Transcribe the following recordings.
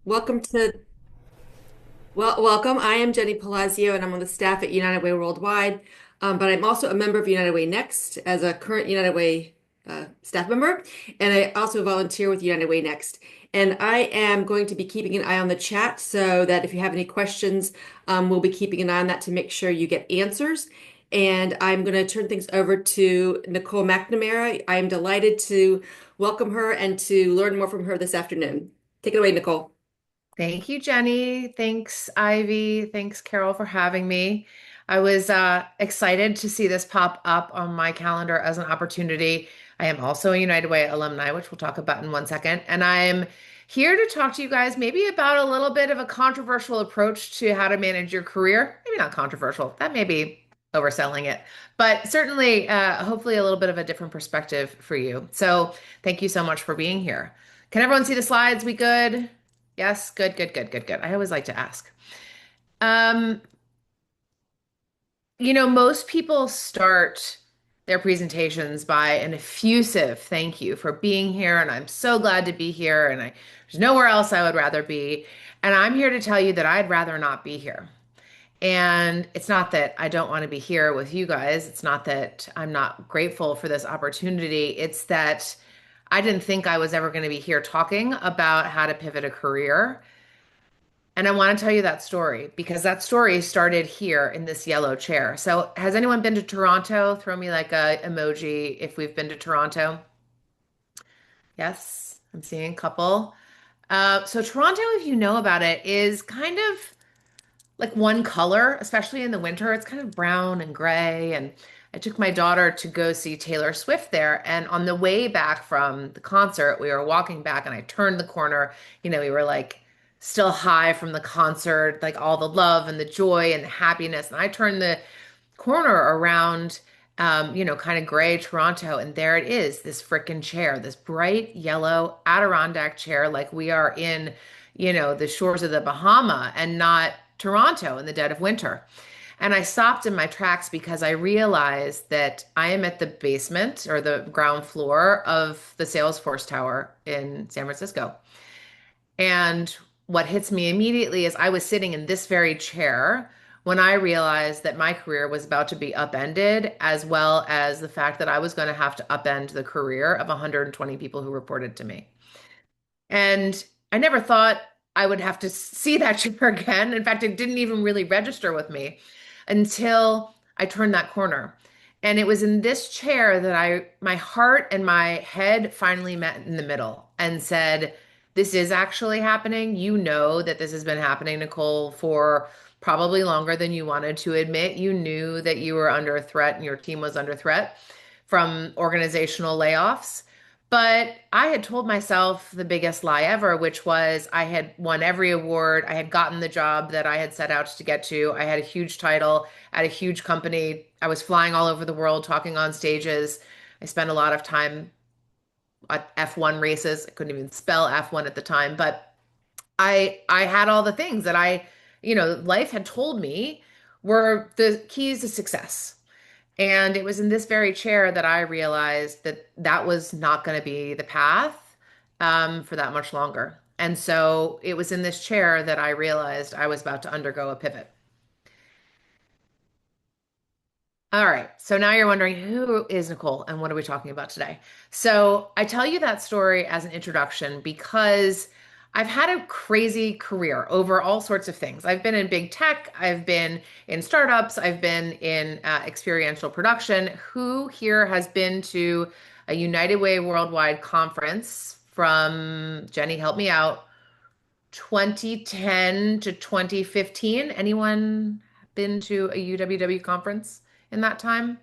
Welcome to welcome. I am Jenny Palazzo, and I'm on the staff at United Way Worldwide. But I'm also a member of United Way Next as a current United Way staff member, and I also volunteer with United Way Next. And I am going to be keeping an eye on the chat so that if you have any questions, we'll be keeping an eye on that to make sure you get answers. And I'm going to turn things over to Nicole McNamara. I am delighted to welcome her and to learn more from her this afternoon. Take it away, Nicole. Thank you, Jenny. Thanks, Ivy. Thanks, Carol, for having me. I was excited to see this pop up on my calendar as an opportunity. I am also a United Way alumni, which we'll talk about in 1 second. And I'm here to talk to you guys maybe about a little bit of a controversial approach to how to manage your career. Maybe not controversial, that may be overselling it, but certainly, hopefully, a little bit of a different perspective for you. So, thank you so much for being here. Can everyone see the slides? We good? Yes, good, good, good, good, good. I always like to ask. Um, most people start their presentations by an effusive thank you for being here, and I'm so glad to be here, and there's nowhere else I would rather be. And I'm here to tell you that I'd rather not be here. And it's not that I don't want to be here with you guys. It's not that I'm not grateful for this opportunity. It's that I didn't think I was ever going to be here talking about how to pivot a career. And I want to tell you that story because that story started here in this yellow chair. So, has anyone been to Toronto? Throw me like a emoji if we've been to Toronto. Yes, I'm seeing a couple. So Toronto, if you know about it, is kind of like one color, especially in the winter. It's kind of brown and gray. And I took my daughter to go see Taylor Swift there. And on the way back from the concert, we were walking back and I turned the corner. We were like still high from the concert, like all the love and the joy and the happiness. And I turned the corner around, kind of gray Toronto. And there it is, this freaking chair, this bright yellow Adirondack chair, like we are in, the shores of the Bahama and not Toronto in the dead of winter. And I stopped in my tracks because I realized that I am at the basement or the ground floor of the Salesforce Tower in San Francisco. And what hits me immediately is I was sitting in this very chair when I realized that my career was about to be upended, as well as the fact that I was going to have to upend the career of 120 people who reported to me. And I never thought I would have to see that chair again. In fact, it didn't even really register with me until I turned that corner. And it was in this chair that my heart and my head finally met in the middle and said, this is actually happening. You know that this has been happening, Nicole, for probably longer than you wanted to admit. You knew that you were under threat and your team was under threat from organizational layoffs. But I had told myself the biggest lie ever, which was I had won every award. I had gotten the job that I had set out to get to. I had a huge title at a huge company. I was flying all over the world, talking on stages. I spent a lot of time at F1 races. I couldn't even spell F1 at the time, but I had all the things that life had told me were the keys to success. And it was in this very chair that I realized that that was not going to be the path for that much longer. And so it was in this chair that I realized I was about to undergo a pivot. All right. So now you're wondering who is Nicole and what are we talking about today? So I tell you that story as an introduction because I've had a crazy career over all sorts of things. I've been in big tech, I've been in startups, I've been in experiential production. Who here has been to a United Way Worldwide conference from, Jenny, help me out, 2010 to 2015? Anyone been to a UWW conference in that time?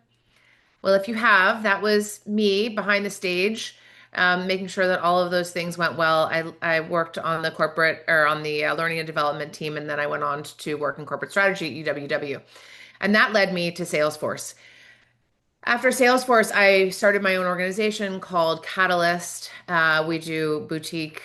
Well, if you have, that was me behind the stage, making sure that all of those things went well. I worked on the corporate or on the learning and development team, and then I went on to work in corporate strategy at UWW. And that led me to Salesforce. After Salesforce, I started my own organization called Catalyst. We do boutique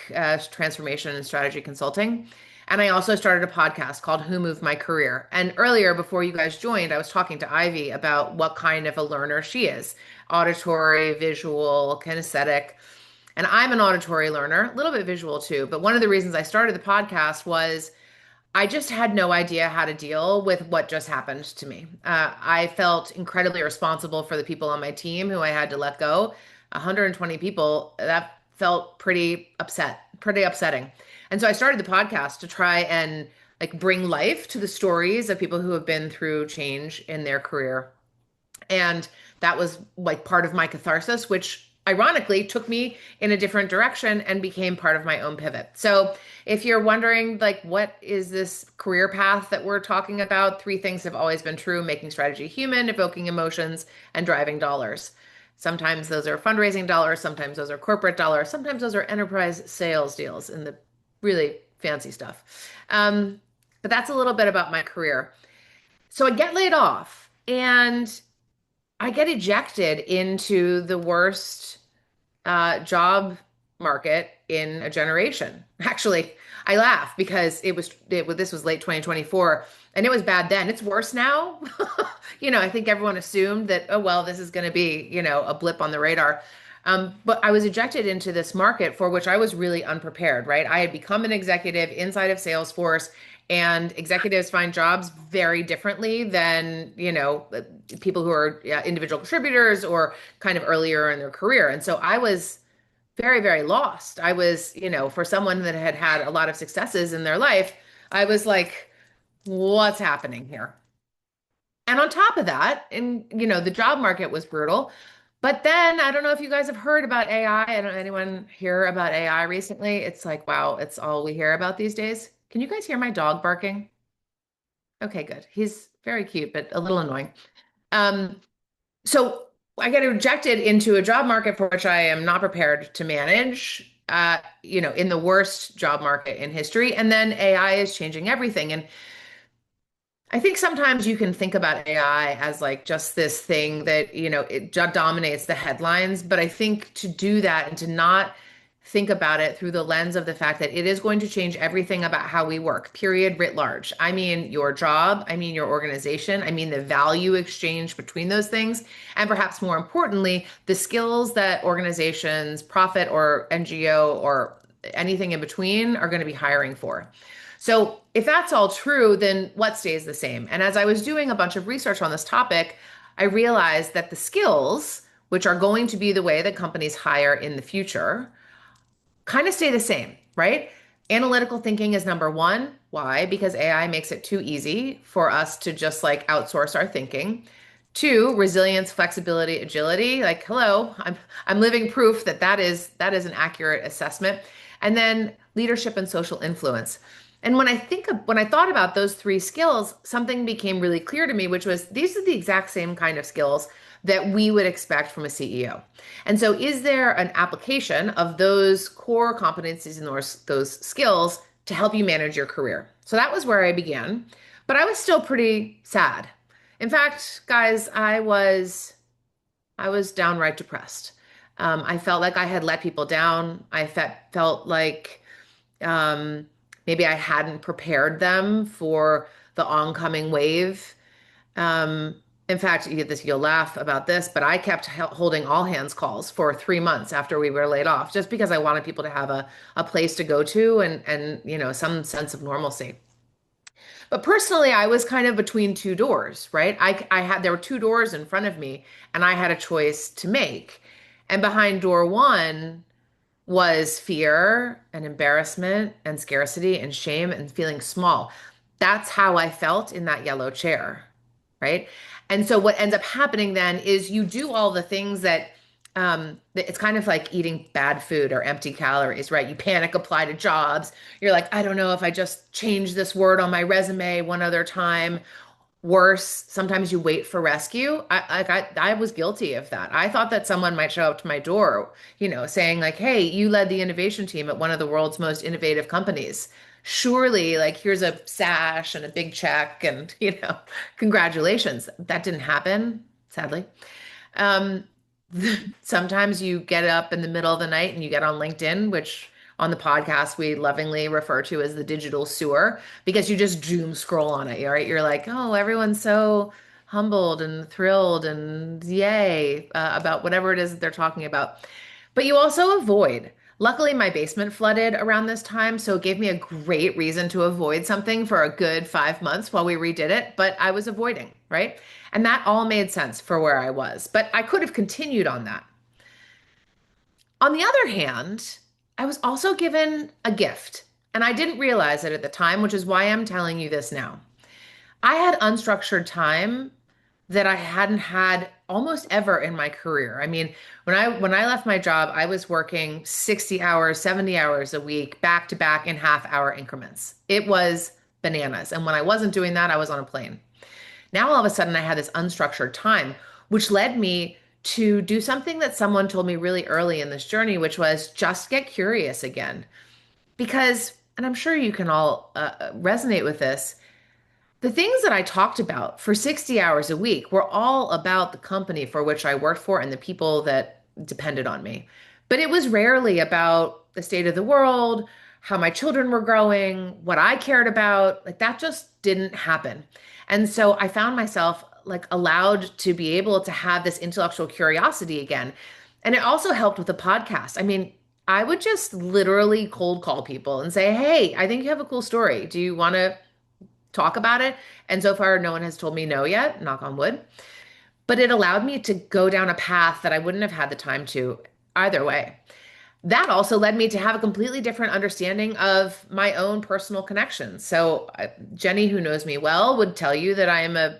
transformation and strategy consulting. And I also started a podcast called Who Moved My Career. And earlier, before you guys joined, I was talking to Ivy about what kind of a learner she is: auditory, visual, kinesthetic. And I'm an auditory learner, a little bit visual too. But one of the reasons I started the podcast was I just had no idea how to deal with what just happened to me. I felt incredibly responsible for the people on my team who I had to let go. 120 people, that felt pretty upsetting. And so I started the podcast to try and like bring life to the stories of people who have been through change in their career. And that was like part of my catharsis, which ironically took me in a different direction and became part of my own pivot. So, if you're wondering, like, what is this career path that we're talking about? Three things have always been true: making strategy human, evoking emotions, and driving dollars. Sometimes those are fundraising dollars, sometimes those are corporate dollars, sometimes those are enterprise sales deals and the really fancy stuff. But that's a little bit about my career. So I get laid off and I get ejected into the worst job market in a generation. Actually, I laugh because this was late 2024 and it was bad then. It's worse now. I think everyone assumed that, oh, well, this is going to be, a blip on the radar. But I was ejected into this market for which I was really unprepared, right? I had become an executive inside of Salesforce, and executives find jobs very differently than, people who are individual contributors or kind of earlier in their career. And so I was very, very lost. I was, for someone that had had a lot of successes in their life, I was like, what's happening here? And on top of that, the job market was brutal. But then I don't know if you guys have heard about AI. I don't know anyone hear about AI recently. It's like, wow, it's all we hear about these days. Can you guys hear my dog barking? Okay, good. He's very cute, but a little annoying. Um, so I get rejected into a job market for which I am not prepared to manage, in the worst job market in history. And then AI is changing everything. And I think sometimes you can think about AI as like just this thing that, it dominates the headlines. But I think to do that and to not think about it through the lens of the fact that it is going to change everything about how we work, period, writ large. I mean, your job, I mean, your organization, I mean, the value exchange between those things. And perhaps more importantly, the skills that organizations, profit or NGO or anything in between are going to be hiring for. So, if that's all true, then what stays the same? And as I was doing a bunch of research on this topic, I realized that the skills, which are going to be the way that companies hire in the future, kind of stay the same, right? Analytical thinking is number one. Why? Because AI makes it too easy for us to just like outsource our thinking. Two, resilience, flexibility, agility. Like, hello, I'm living proof that that is an accurate assessment. And then leadership and social influence. And when I thought about those three skills, something became really clear to me, which was these are the exact same kind of skills that we would expect from a CEO. And so, is there an application of those core competencies and those skills to help you manage your career? So that was where I began, but I was still pretty sad. In fact, guys, I was downright depressed. I felt like I had let people down. Felt like um, maybe I hadn't prepared them for the oncoming wave. Um, in fact, you'll laugh about this, but I kept holding all hands calls for 3 months after we were laid off, just because I wanted people to have a place to go to and some sense of normalcy. But personally, I was kind of between two doors, right? There were two doors in front of me, and I had a choice to make. And behind door one was fear and embarrassment and scarcity and shame and feeling small. That's how I felt in that yellow chair, right? And so what ends up happening then is you do all the things that it's kind of like eating bad food or empty calories, right? You panic apply to jobs. You're like, I don't know if I just change this word on my resume one other time. Worse, sometimes you wait for rescue. I was guilty of that. I thought that someone might show up to my door, saying like, "Hey, you led the innovation team at one of the world's most innovative companies. Surely, like, here's a sash and a big check, and congratulations." That didn't happen, sadly. Um, Sometimes you get up in the middle of the night and you get on LinkedIn, which on the podcast we lovingly refer to as the digital sewer, because you just doom scroll on it, right? You're like, oh, everyone's so humbled and thrilled and yay about whatever it is that they're talking about. But you also avoid. Luckily, my basement flooded around this time, so it gave me a great reason to avoid something for a good 5 months while we redid it. But I was avoiding, right? And that all made sense for where I was. But I could have continued on that. On the other hand, I was also given a gift, and I didn't realize it at the time, which is why I'm telling you this now. I had unstructured time that I hadn't had almost ever in my career. I mean, when I left my job, I was working 60 hours, 70 hours a week, back to back in half-hour increments. It was bananas. And when I wasn't doing that, I was on a plane. Now all of a sudden I had this unstructured time, which led me to do something that someone told me really early in this journey, which was just get curious again. Because, and I'm sure you can all resonate with this, the things that I talked about for 60 hours a week were all about the company for which I worked for and the people that depended on me. But it was rarely about the state of the world, how my children were growing, what I cared about. Like that just didn't happen. And so I found myself like allowed to be able to have this intellectual curiosity again. And it also helped with the podcast. I mean, I would just literally cold call people and say, "Hey, I think you have a cool story. Do you want to talk about it?" And so far, no one has told me no yet, knock on wood. But it allowed me to go down a path that I wouldn't have had the time to either way. That also led me to have a completely different understanding of my own personal connections. So, Jenny, who knows me well, would tell you that I am a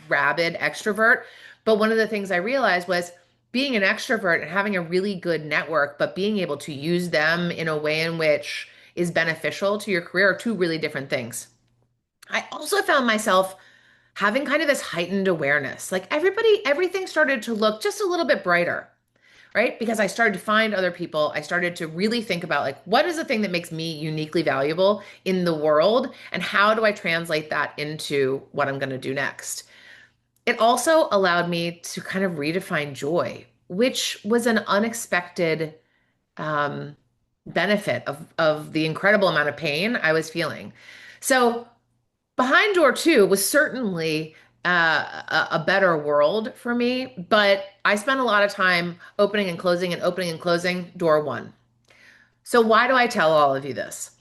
rabid extrovert. But one of the things I realized was being an extrovert and having a really good network, but being able to use them in a way in which is beneficial to your career are two really different things. I also found myself having kind of this heightened awareness. Like everything started to look just a little bit brighter, right? Because I started to find other people. I started to really think about like, what is the thing that makes me uniquely valuable in the world? And how do I translate that into what I'm going to do next? It also allowed me to kind of redefine joy, which was an unexpected um, benefit of the incredible amount of pain I was feeling. So behind door two was certainly a better world for me, but I spent a lot of time opening and closing and opening and closing door one. So why do I tell all of you this?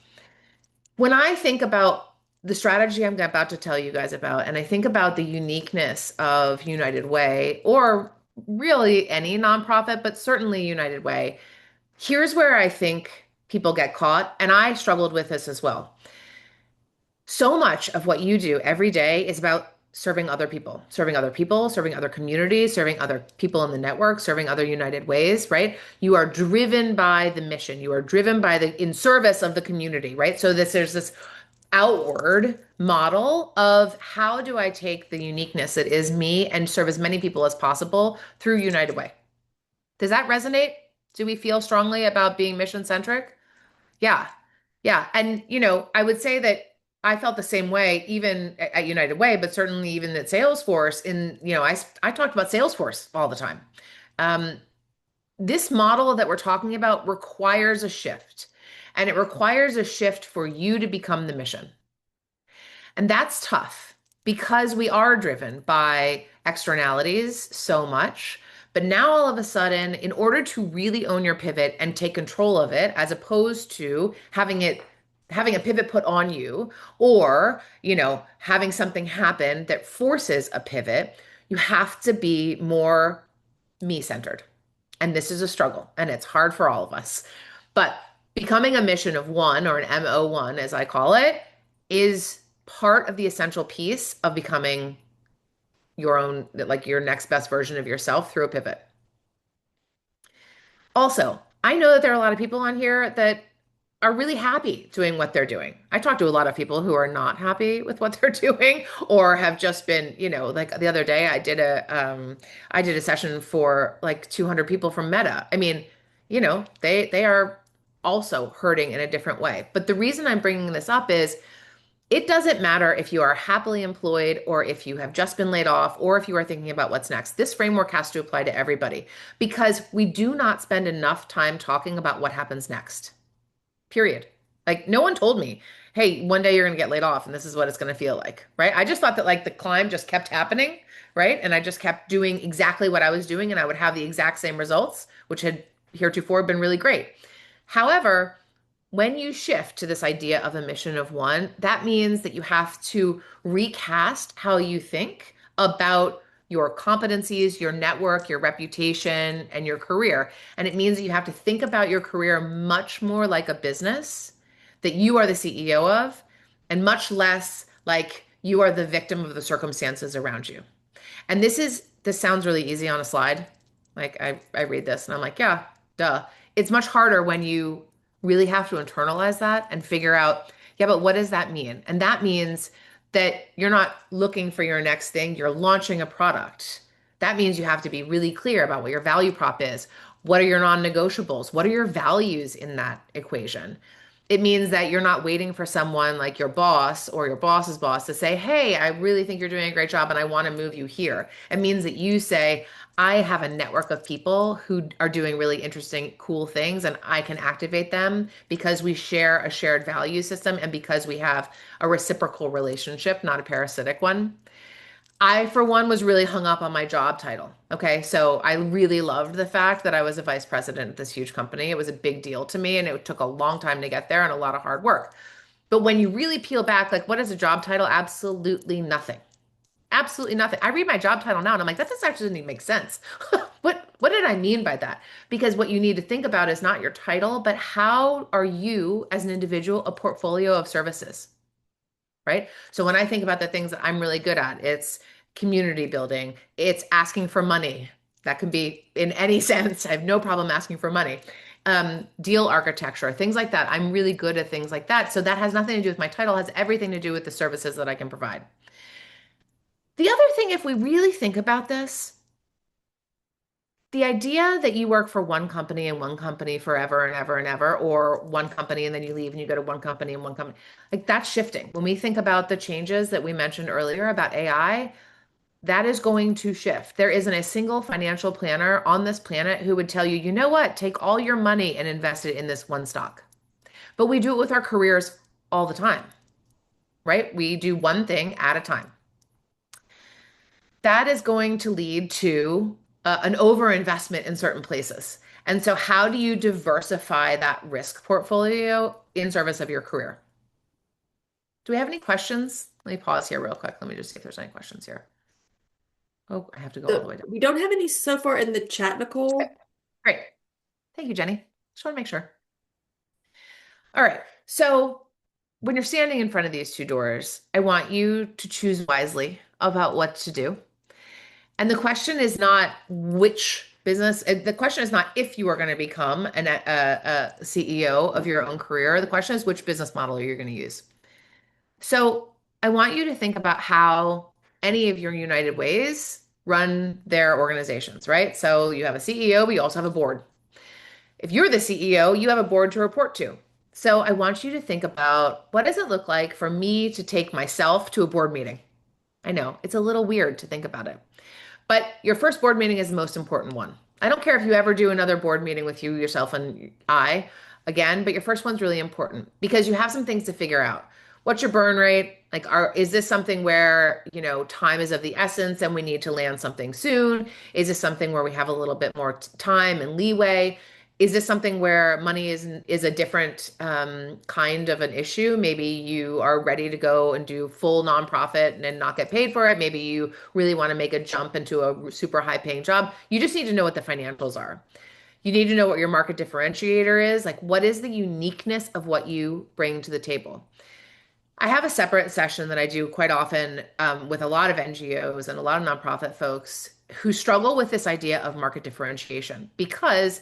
When I think about the strategy I'm about to tell you guys about, and I think about the uniqueness of United Way, or really any nonprofit, but certainly United Way, here's where I think people get caught, and I struggled with this as well. So much of what you do every day is about serving other people, serving other communities, serving other people in the network, serving other United Ways, right? You are driven by the mission. You are driven by the in service of the community, right? So there's this outward model of how do I take the uniqueness that is me and serve as many people as possible through United Way. Does that resonate? Do we feel strongly about being mission centric? Yeah. Yeah. And, I would say that I felt the same way even at United Way, but certainly even at Salesforce. I talked about Salesforce all the time. Um, this model that we're talking about requires a shift, and it requires a shift for you to become the mission. And that's tough because we are driven by externalities so much. But now all of a sudden, in order to really own your pivot and take control of it, as opposed to having a pivot put on you, or, having something happen that forces a pivot, you have to be more me-centered. And this is a struggle, and it's hard for all of us. But becoming a mission of one, or an MO1, as I call it, is part of the essential piece of becoming your own, like your next best version of yourself through a pivot. Also, I know that there are a lot of people on here that are really happy doing what they're doing. I talk to a lot of people who are not happy with what they're doing or have just been, like the other day I did a session for like 200 people from Meta. I mean, they are also hurting in a different way. But the reason I'm bringing this up is it doesn't matter if you are happily employed or if you have just been laid off or if you are thinking about what's next. This framework has to apply to everybody because we do not spend enough time talking about what happens next. Period. Like no one told me, "Hey, one day you're going to get laid off and this is what it's going to feel like." Right? I just thought that like the climb just kept happening, right? And I just kept doing exactly what I was doing and I would have the exact same results, which had heretofore been really great. However, when you shift to this idea of a mission of one, that means that you have to recast how you think about your competencies, your network, your reputation, and your career. And it means that you have to think about your career much more like a business that you are the CEO of, and much less like you are the victim of the circumstances around you. And this sounds really easy on a slide. Like I read this and I'm like, yeah, duh. It's much harder when you really have to internalize that and figure out, yeah, but what does that mean? And that means that you're not looking for your next thing, you're launching a product. That means you have to be really clear about what your value prop is. What are your non-negotiables? What are your values in that equation? It means that you're not waiting for someone like your boss or your boss's boss to say, hey, I really think you're doing a great job and I want to move you here. It means that you say, I have a network of people who are doing really interesting, cool things, and I can activate them because we share a shared value system and because we have a reciprocal relationship, not a parasitic one. I, for one, was really hung up on my job title. Okay. So I really loved the fact that I was a vice president at this huge company. It was a big deal to me, and it took a long time to get there and a lot of hard work. But when you really peel back, like, what is a job title? Absolutely nothing. Absolutely nothing. I read my job title now and I'm like, that doesn't actually even make sense. What did I mean by that? Because what you need to think about is not your title, but how are you as an individual a portfolio of services? Right? So when I think about the things that I'm really good at, it's community building, it's asking for money. That can be in any sense. I have no problem asking for money. Deal architecture, things like that. I'm really good at things like that. So that has nothing to do with my title, it has everything to do with the services that I can provide. The other thing, if we really think about this, the idea that you work for one company and one company forever and ever and ever, or one company and then you leave and you go to one company and one company, like that's shifting. When we think about the changes that we mentioned earlier about AI, that is going to shift. There isn't a single financial planner on this planet who would tell you, you know what, take all your money and invest it in this one stock. But we do it with our careers all the time, right? We do one thing at a time. That is going to lead to an overinvestment in certain places. And so, how do you diversify that risk portfolio in service of your career? Do we have any questions? Let me pause here real quick. Let me just see if there's any questions here. Oh, I have to go all the So way down. we don't have any so far in the chat, Okay, Nicole. great. Thank you, Jenny. Just want to make sure. All right. So, when you're standing in front of these two doors, I want you to choose wisely about what to do. And the question is not which business, the question is not if you are going to become a CEO of your own career. The question is which business model you're going to use. So I want you to think about how any of your United Ways run their organizations, right? So you have a CEO, but you also have a board. If you're the CEO, you have a board to report to. So I want you to think about what does it look like for me to take myself to a board meeting? I know it's a little weird to think about it. But your first board meeting is the most important one. I don't care if you ever do another board meeting with you, yourself, and I again, but your first one's really important because you have some things to figure out. What's your burn rate? Like, is this something where, time is of the essence and we need to land something soon? Is this something where we have a little bit more time and leeway? Is this something where money is a different kind of an issue? Maybe you are ready to go and do full nonprofit and not get paid for it. Maybe you really want to make a jump into a super high paying job. You just need to know what the financials are. You need to know what your market differentiator is. Like, what is the uniqueness of what you bring to the table? I have a separate session that I do quite often with a lot of NGOs and a lot of nonprofit folks who struggle with this idea of market differentiation because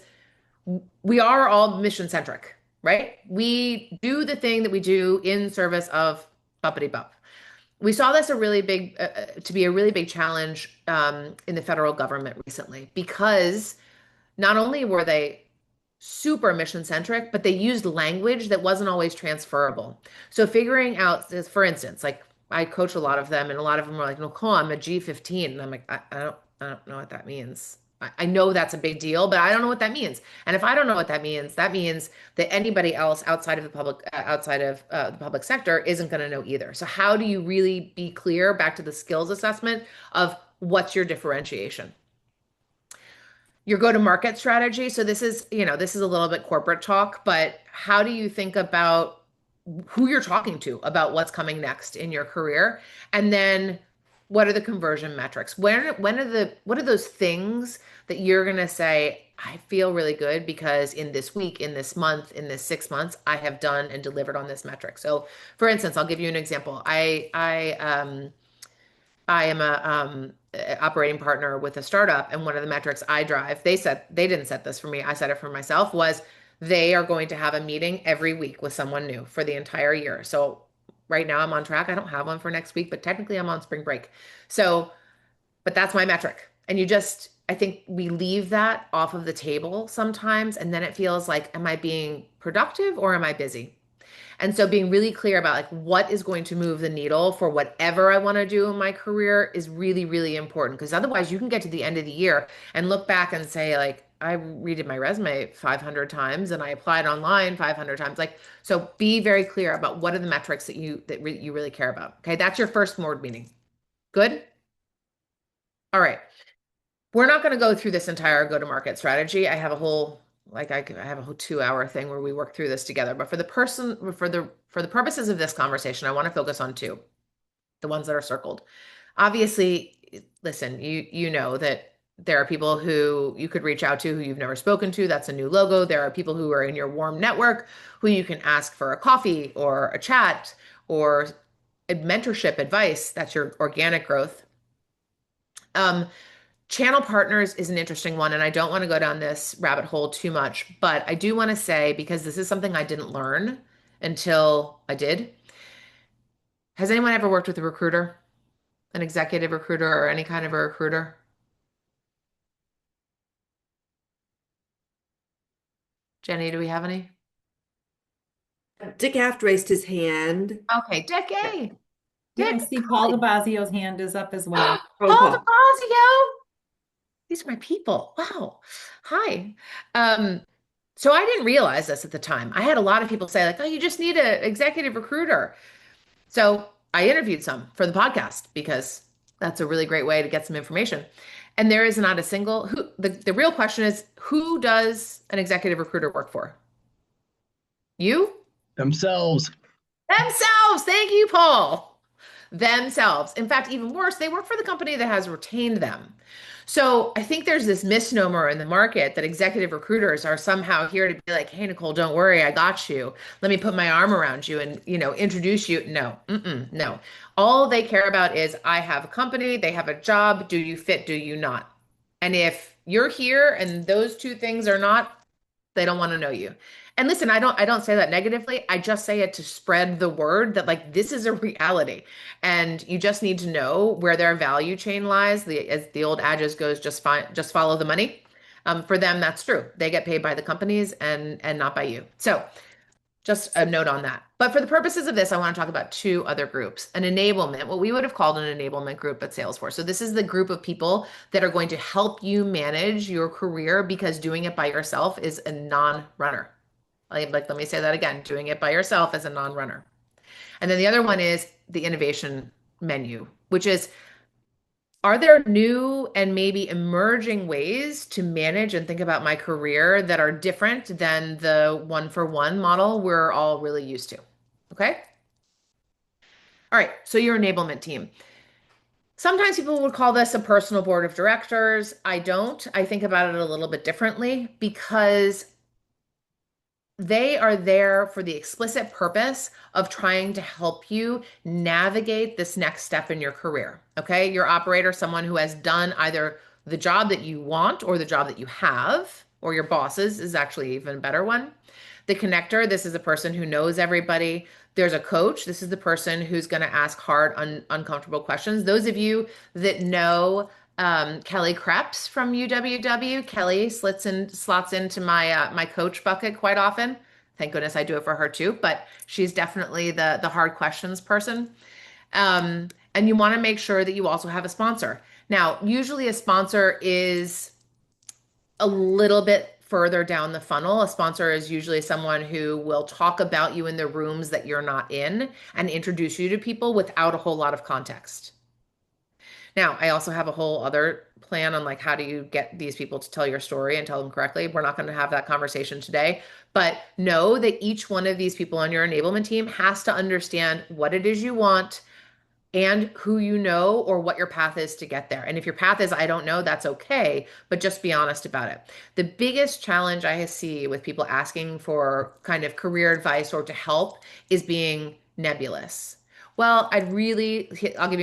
we are all mission centric, right? We do the thing that we do in service of bumpity bump. We saw this to be a really big challenge in the federal government recently because not only were they super mission centric, but they used language that wasn't always transferable. So figuring out this, for instance, like I coach a lot of them, and a lot of them were like, Nicole, I'm a G15. And I'm like, I don't know what that means. I know that's a big deal, but I don't know what that means. And if I don't know what that means that anybody else outside of the public sector isn't going to know either. So how do you really be clear back to the skills assessment of what's your differentiation? your go-to-market strategy. So this is a little bit corporate talk, but how do you think about who you're talking to about what's coming next in your career? And then what are the conversion metrics? What are those things that you're going to say, I feel really good because in this week, in this month, in this 6 months, I have done and delivered on this metric. So for instance, I'll give you an example. I am a operating partner with a startup, and one of the metrics I drive, they didn't set this for me, I set it for myself, was they are going to have a meeting every week with someone new for the entire year. So right now I'm on track. I don't have one for next week, but technically I'm on spring break. So, but that's my metric. And I think we leave that off of the table sometimes, and then it feels like, am I being productive or am I busy? And so being really clear about like what is going to move the needle for whatever I want to do in my career is really, really important because otherwise you can get to the end of the year and look back and say like, I redid my resume 500 times and I applied online 500 times. Like, so be very clear about what are the metrics you really care about. Okay, that's your first board meeting. Good? All right. We're not going to go through this entire go-to-market strategy. I have a whole 2 hour thing where we work through this together. But for the purposes of this conversation, I want to focus on two, the ones that are circled. Obviously, listen, you know that there are people who you could reach out to who you've never spoken to. That's a new logo. There are people who are in your warm network who you can ask for a coffee or a chat or a mentorship advice. That's your organic growth. Um, Channel partners is an interesting one, and I don't want to go down this rabbit hole too much, but I do want to say, because this is something I didn't learn until I did. Has anyone ever worked with a recruiter, an executive recruiter, or any kind of a recruiter? Jenny, do we have any? Dick Aft raised his hand. Okay, Dick Yeah. A. Yeah, I Dick, see Paul hi. DeBasio's hand is up as well. Oh, Paul Paul. DeFazio. These are my people. Wow. Hi. Um, so I didn't realize this at the time. I had a lot of people say, like, oh, you just need an executive recruiter. So I interviewed some for the podcast because that's a really great way to get some information. And there is not a single the real question is who does an executive recruiter work for? You? Themselves. Themselves. Thank you, Paul. Themselves. In fact, even worse, they work for the company that has retained them. So I think there's this misnomer in the market that executive recruiters are somehow here to be like, "Hey, Nicole, don't worry, I got you. Let me put my arm around you and, introduce you." No, no. All they care about is I have a company, they have a job. Do you fit? Do you not? And if you're here and those two things are not, they don't want to know you. And listen, I don't say that negatively. I just say it to spread the word that like this is a reality. And you just need to know where their value chain lies. As the old adage goes, just follow the money. For them, that's true. They get paid by the companies and not by you. So just a note on that. But for the purposes of this, I want to talk about two other groups. An enablement, what we would have called an enablement group at Salesforce. So this is the group of people that are going to help you manage your career because doing it by yourself is a non-runner. Let me say that again. Doing it by yourself is a non-runner. And then the other one is the innovation menu, which is, are there new and maybe emerging ways to manage and think about my career that are different than the one for one model we're all really used to? Okay. All right. So your enablement team. Sometimes people would call this a personal board of directors. I don't. I think about it a little bit differently because they are there for the explicit purpose of trying to help you navigate this next step in your career. Okay. Your operator, someone who has done either the job that you want or the job that you have, or your bosses is actually even a better one. The connector, this is a person who knows everybody. There's a coach. This is the person who's going to ask hard, uncomfortable questions. Those of you that know Kelly Krebs from UWW. Kelly slots into my coach bucket quite often. Thank goodness I do it for her too. But she's definitely the hard questions person. And you want to make sure that you also have a sponsor. Now, usually a sponsor is a little bit further down the funnel. A sponsor is usually someone who will talk about you in the rooms that you're not in and introduce you to people without a whole lot of context. Now, I also have a whole other plan on like how do you get these people to tell your story and tell them correctly. We're not going to have that conversation today, but know that each one of these people on your enablement team has to understand what it is you want and who you know or what your path is to get there. And if your path is, I don't know, that's okay, but just be honest about it. The biggest challenge I see with people asking for kind of career advice or to help is being nebulous. Well, I'll give you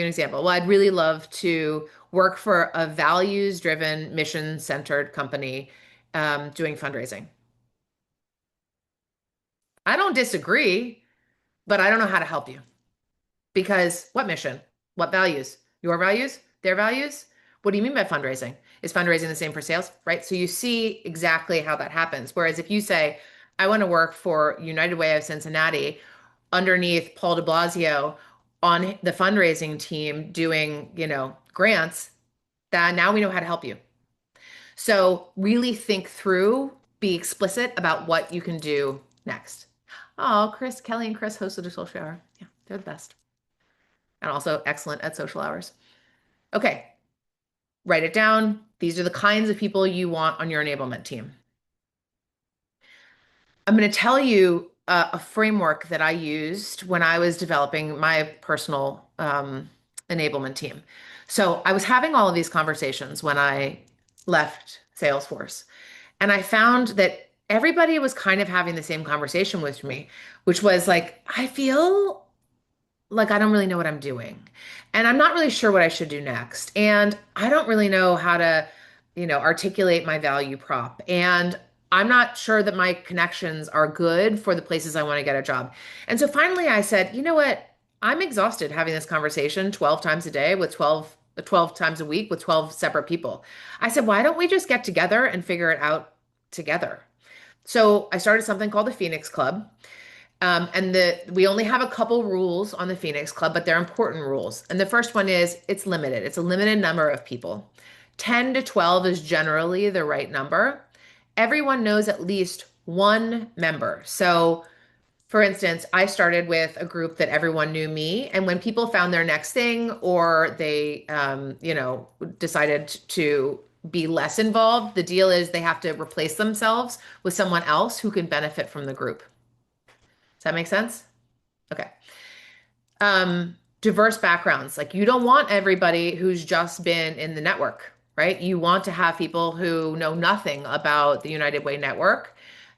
an example. Well, I'd really love to work for a values-driven, mission-centered company doing fundraising. I don't disagree, but I don't know how to help you. Because what mission? What values? Your values? Their values? What do you mean by fundraising? Is fundraising the same for sales? Right? So you see exactly how that happens. Whereas if you say, I want to work for United Way of Cincinnati underneath Paul de Blasio on the fundraising team doing, grants, that now we know how to help you. So really think through, be explicit about what you can do next. Oh, Kelly and Chris hosted a social hour. Yeah, they're the best and also excellent at social hours. Okay, write it down. These are the kinds of people you want on your enablement team. I'm going to tell you a framework that I used when I was developing my personal enablement team. So I was having all of these conversations when I left Salesforce, and I found that everybody was kind of having the same conversation with me, which was like, I feel like I don't really know what I'm doing. And I'm not really sure what I should do next. And I don't really know how to, articulate my value prop. And I'm not sure that my connections are good for the places I want to get a job. And so finally I said, you know what? I'm exhausted having this conversation 12 times a day with 12 times a week with 12 separate people. I said, why don't we just get together and figure it out together? So I started something called the Phoenix Club. And we only have a couple rules on the Phoenix Club, but they're important rules. And the first one is it's limited. It's a limited number of people. 10 to 12 is generally the right number. Everyone knows at least one member. So, for instance, I started with a group that everyone knew me, and when people found their next thing or they, decided to be less involved, the deal is they have to replace themselves with someone else who can benefit from the group. Does that make sense? Okay. Diverse backgrounds. Like you don't want everybody who's just been in the network, right? You want to have people who know nothing about the United Way network,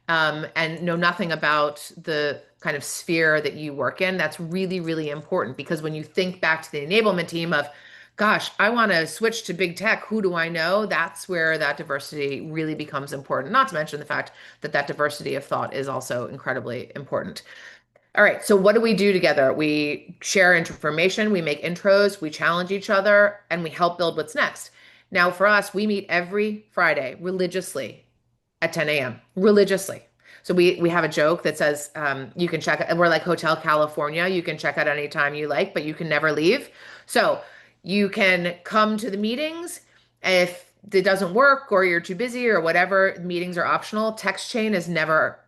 and know nothing about the kind of sphere that you work in. That's really, really important because when you think back to the enablement team of, gosh, I want to switch to big tech. Who do I know? That's where that diversity really becomes important. Not to mention the fact that that diversity of thought is also incredibly important. All right, so what do we do together? We share information, we make intros, we challenge each other, and we help build what's next. Now, for us, we meet every Friday religiously at 10 a.m. religiously. So we have a joke that says you can check. We're like Hotel California. You can check out anytime you like, but you can never leave. So you can come to the meetings if it doesn't work or you're too busy or whatever. Meetings are optional. Text chain is never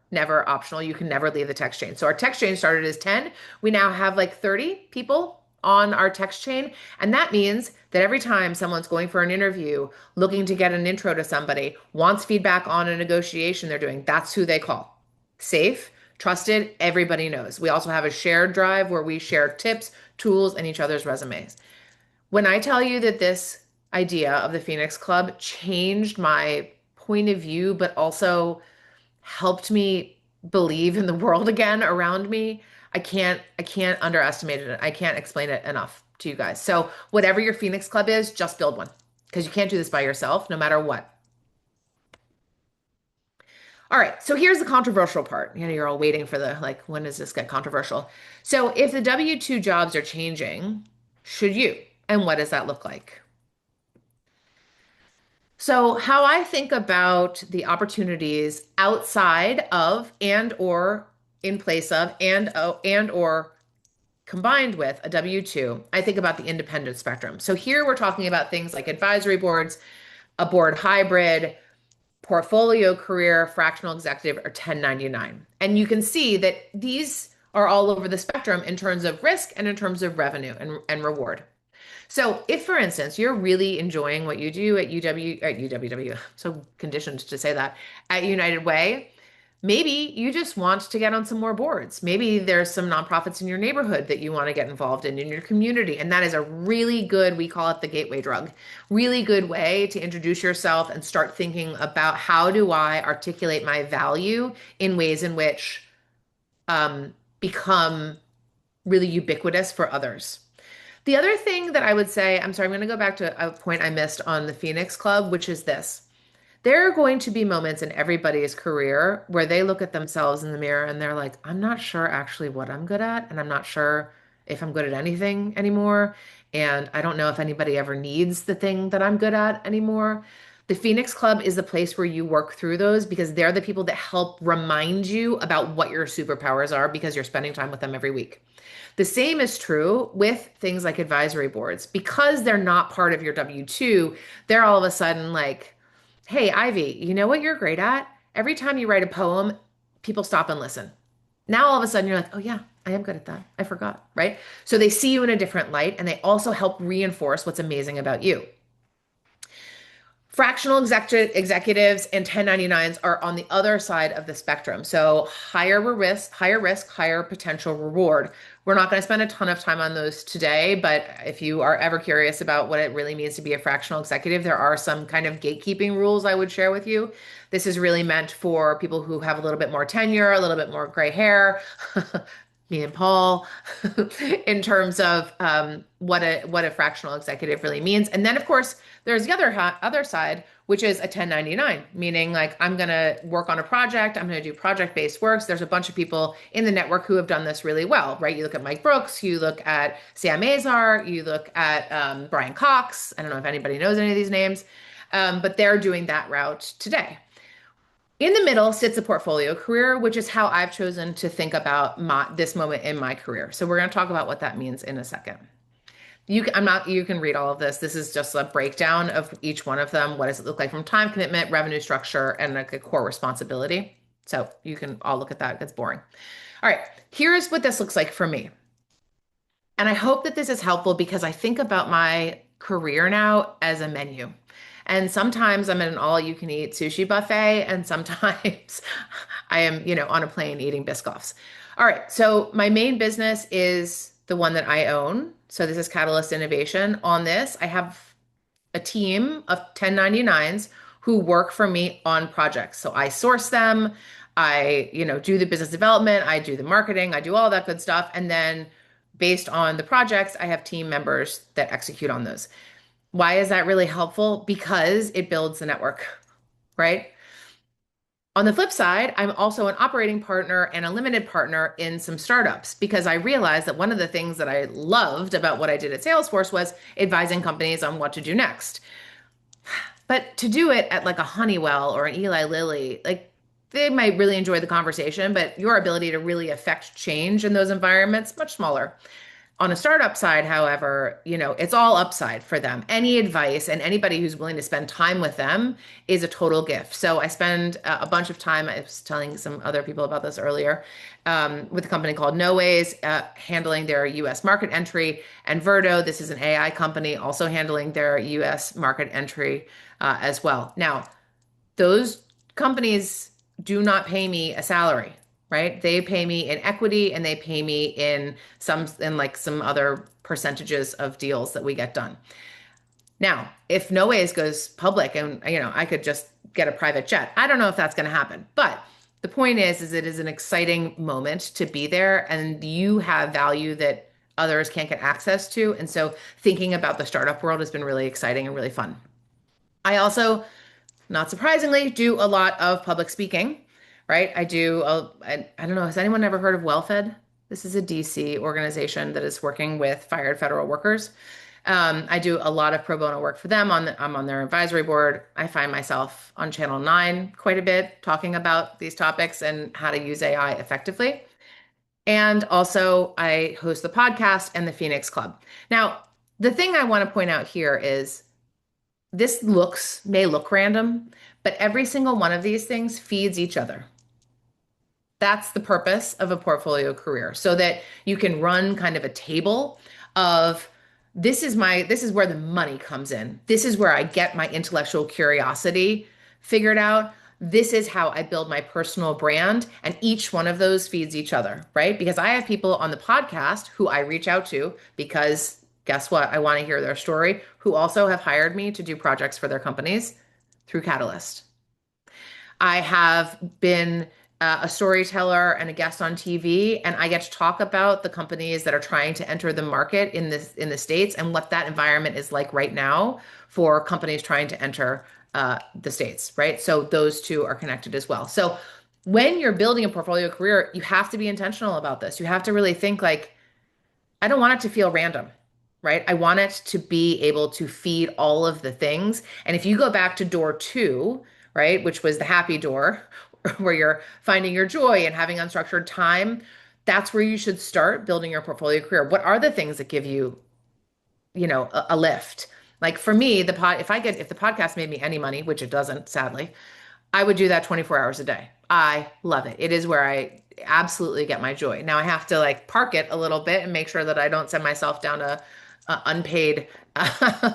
optional. You can never leave the text chain. So our text chain started as 10. We now have like 30 people on our text chain. And that means that every time someone's going for an interview, looking to get an intro to somebody, wants feedback on a negotiation they're doing, that's who they call. Safe, trusted, everybody knows. We also have a shared drive where we share tips, tools, and each other's resumes. When I tell you that this idea of the Phoenix Club changed my point of view, but also helped me believe in the world again around me. I can't underestimate it. I can't explain it enough to you guys. So whatever your Phoenix Club is, just build one because you can't do this by yourself no matter what. All right, so here's the controversial part. You're all waiting for the like, when does this get controversial? So if the W-2 jobs are changing, should you? And what does that look like? So, how I think about the opportunities outside of and or in place of and or combined with a W-2, I think about the independent spectrum. So here we're talking about things like advisory boards, a board hybrid, portfolio career, fractional executive, or 1099. And you can see that these are all over the spectrum in terms of risk and in terms of revenue and reward. So if, for instance, you're really enjoying what you do at UWW, so conditioned to say that, at United Way, maybe you just want to get on some more boards. Maybe there's some nonprofits in your neighborhood that you want to get involved in your community. And that is a really good, we call it the gateway drug, really good way to introduce yourself and start thinking about how do I articulate my value in ways in which become really ubiquitous for others. The other thing that I would say, I'm sorry, I'm going to go back to a point I missed on the Phoenix Club, which is this. There are going to be moments in everybody's career where they look at themselves in the mirror and they're like, I'm not sure actually what I'm good at, and I'm not sure if I'm good at anything anymore. And I don't know if anybody ever needs the thing that I'm good at anymore. The Phoenix Club is the place where you work through those because they're the people that help remind you about what your superpowers are because you're spending time with them every week. The same is true with things like advisory boards. Because they're not part of your W-2, they're all of a sudden like, hey, Ivy, you know what you're great at? Every time you write a poem, people stop and listen. Now all of a sudden you're like, oh yeah, I am good at that. I forgot, right? So they see you in a different light and they also help reinforce what's amazing about you. Fractional executives and 1099s are on the other side of the spectrum. So higher risk, higher potential reward. We're not going to spend a ton of time on those today, but if you are ever curious about what it really means to be a fractional executive, there are some kind of gatekeeping rules I would share with you. This is really meant for people who have a little bit more tenure, a little bit more gray hair, me and Paul, in terms of what a fractional executive really means. And then, of course, there's the other side, which is a 1099, meaning like I'm going to work on a project, I'm going to do project-based works. There's a bunch of people in the network who have done this really well, right? You look at Mike Brooks, you look at Sam Azar, you look at Brian Cox. I don't know if anybody knows any of these names, but they're doing that route today. In the middle sits a portfolio career, which is how I've chosen to think about this moment in my career. So we're going to talk about what that means in a second. You can read all of this. This is just a breakdown of each one of them. What does it look like from time commitment, revenue structure, and like a core responsibility? So you can all look at that. It's boring. All right, here's what this looks like for me. And I hope that this is helpful because I think about my career now as a menu. And sometimes I'm at an all-you-can-eat sushi buffet, and sometimes I am, on a plane eating Biscoffs. All right, so my main business is the one that I own. So this is Catalyst Innovation. On this, I have a team of 1099s who work for me on projects. So I source them, I, do the business development, I do the marketing, I do all that good stuff. And then based on the projects, I have team members that execute on those. Why is that really helpful? Because it builds the network, right? On the flip side, I'm also an operating partner and a limited partner in some startups because I realized that one of the things that I loved about what I did at Salesforce was advising companies on what to do next. But to do it at like a Honeywell or an Eli Lilly, like they might really enjoy the conversation, but your ability to really affect change in those environments, much smaller. On a startup side, however, it's all upside for them. Any advice and anybody who's willing to spend time with them is a total gift. So I spend a bunch of time, I was telling some other people about this earlier, with a company called No Ways, handling their US market entry, and Verdo, this is an AI company, also handling their US market entry as well. Now, those companies do not pay me a salary, right? They pay me in equity and they pay me in some other percentages of deals that we get done. Now, if No Ways goes public and I could just get a private jet, I don't know if that's going to happen. But the point is it is an exciting moment to be there and you have value that others can't get access to. And so thinking about the startup world has been really exciting and really fun. I also, not surprisingly, do a lot of public speaking, right? I don't know, has anyone ever heard of WellFed? This is a DC organization that is working with fired federal workers. I do a lot of pro bono work for them. I'm on their advisory board. I find myself on Channel 9 quite a bit talking about these topics and how to use AI effectively. And also, I host the podcast and the Phoenix Club. Now, the thing I want to point out here is this may look random, but every single one of these things feeds each other. That's the purpose of a portfolio career, so that you can run kind of a table of this is where the money comes in. This is where I get my intellectual curiosity figured out. This is how I build my personal brand. And each one of those feeds each other, right? Because I have people on the podcast who I reach out to because guess what? I want to hear their story, who also have hired me to do projects for their companies through Catalyst. I have been a storyteller and a guest on TV, and I get to talk about the companies that are trying to enter the market in the States and what that environment is like right now for companies trying to enter the States, right? So those two are connected as well. So when you're building a portfolio career, you have to be intentional about this. You have to really think like, I don't want it to feel random, right? I want it to be able to feed all of the things. And if you go back to door two, right, which was the happy door, where you're finding your joy and having unstructured time, that's where you should start building your portfolio career. What are the things that give you, a lift? Like for me, if the podcast made me any money, which it doesn't, sadly, I would do that 24 hours a day. I love it. It is where I absolutely get my joy. Now I have to like park it a little bit and make sure that I don't send myself down a unpaid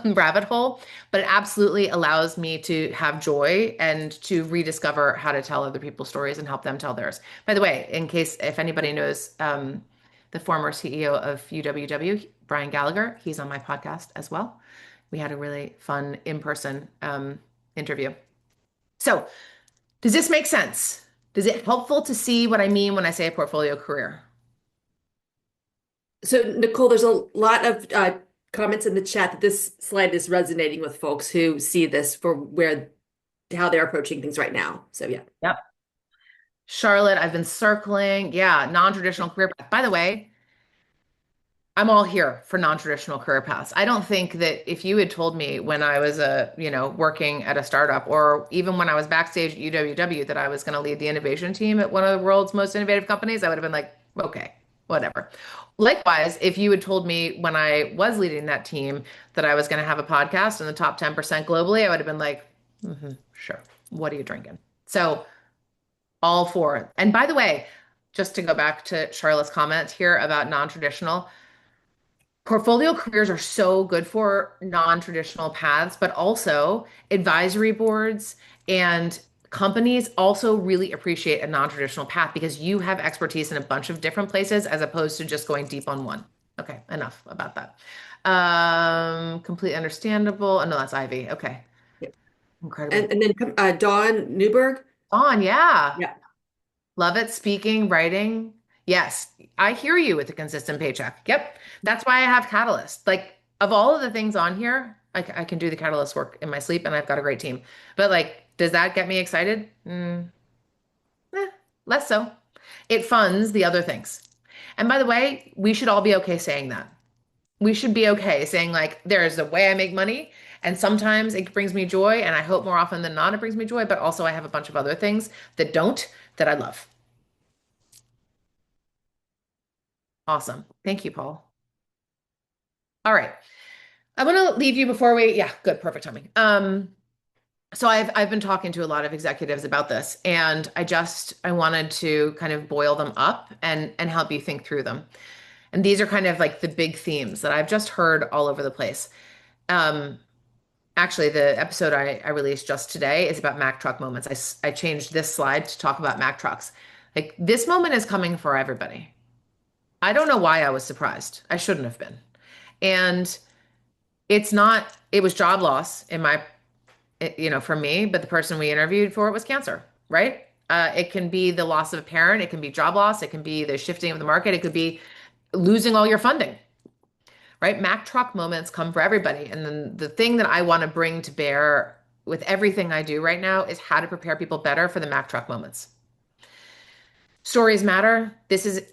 rabbit hole, but it absolutely allows me to have joy and to rediscover how to tell other people's stories and help them tell theirs. By the way, in case if anybody knows the former CEO of UWW, Brian Gallagher, he's on my podcast as well. We had a really fun in-person interview. So, does this make sense? Is it helpful to see what I mean when I say a portfolio career? So, Nicole, there's a lot of comments in the chat that this slide is resonating with folks who see this for how they're approaching things right now. So, yeah. Yep. Charlotte, I've been circling. Yeah, non-traditional career path. By the way, I'm all here for non-traditional career paths. I don't think that if you had told me when I was working at a startup or even when I was backstage at UWW that I was going to lead the innovation team at one of the world's most innovative companies, I would have been like, okay, whatever. Likewise, if you had told me when I was leading that team that I was going to have a podcast in the top 10% globally, I would have been like, sure. What are you drinking? So all for it. And by the way, just to go back to Charlotte's comment here about non-traditional, portfolio careers are so good for non-traditional paths, but also advisory boards and companies also really appreciate a non-traditional path because you have expertise in a bunch of different places as opposed to just going deep on one. Okay, enough about that. Completely understandable. Oh, no, that's Ivy. Okay, Yeah. incredibly. And then Dawn Newberg. On, yeah. Yeah. Love it. Speaking, writing. Yes, I hear you with the consistent paycheck. Yep. That's why I have Catalyst. Like, of all of the things on here, I can do the Catalyst work in my sleep and I've got a great team. But, like, does that get me excited? Eh, less so. It funds the other things. And by the way, we should all be okay saying that. We should be okay saying, like, there's a way I make money. And sometimes it brings me joy. And I hope more often than not, it brings me joy. But also, I have a bunch of other things that don't, that I love. Awesome. Thank you, Paul. All right. I want to leave you before yeah, good, perfect timing. So I've been talking to a lot of executives about this, and I wanted to kind of boil them up and help you think through them. And these are kind of like the big themes that I've just heard all over the place. Um, Actually, the episode I released just today is about Mack truck moments. I changed this slide to talk about Mack trucks. Like this moment is coming for everybody. I don't know why I was surprised. I shouldn't have been. And it was job loss for me, but the person we interviewed for it was cancer, right? It can be the loss of a parent, it can be job loss, it can be the shifting of the market, it could be losing all your funding, right? Mack truck moments come for everybody. And then the thing that I want to bring to bear with everything I do right now is how to prepare people better for the Mack truck moments. Stories matter. This is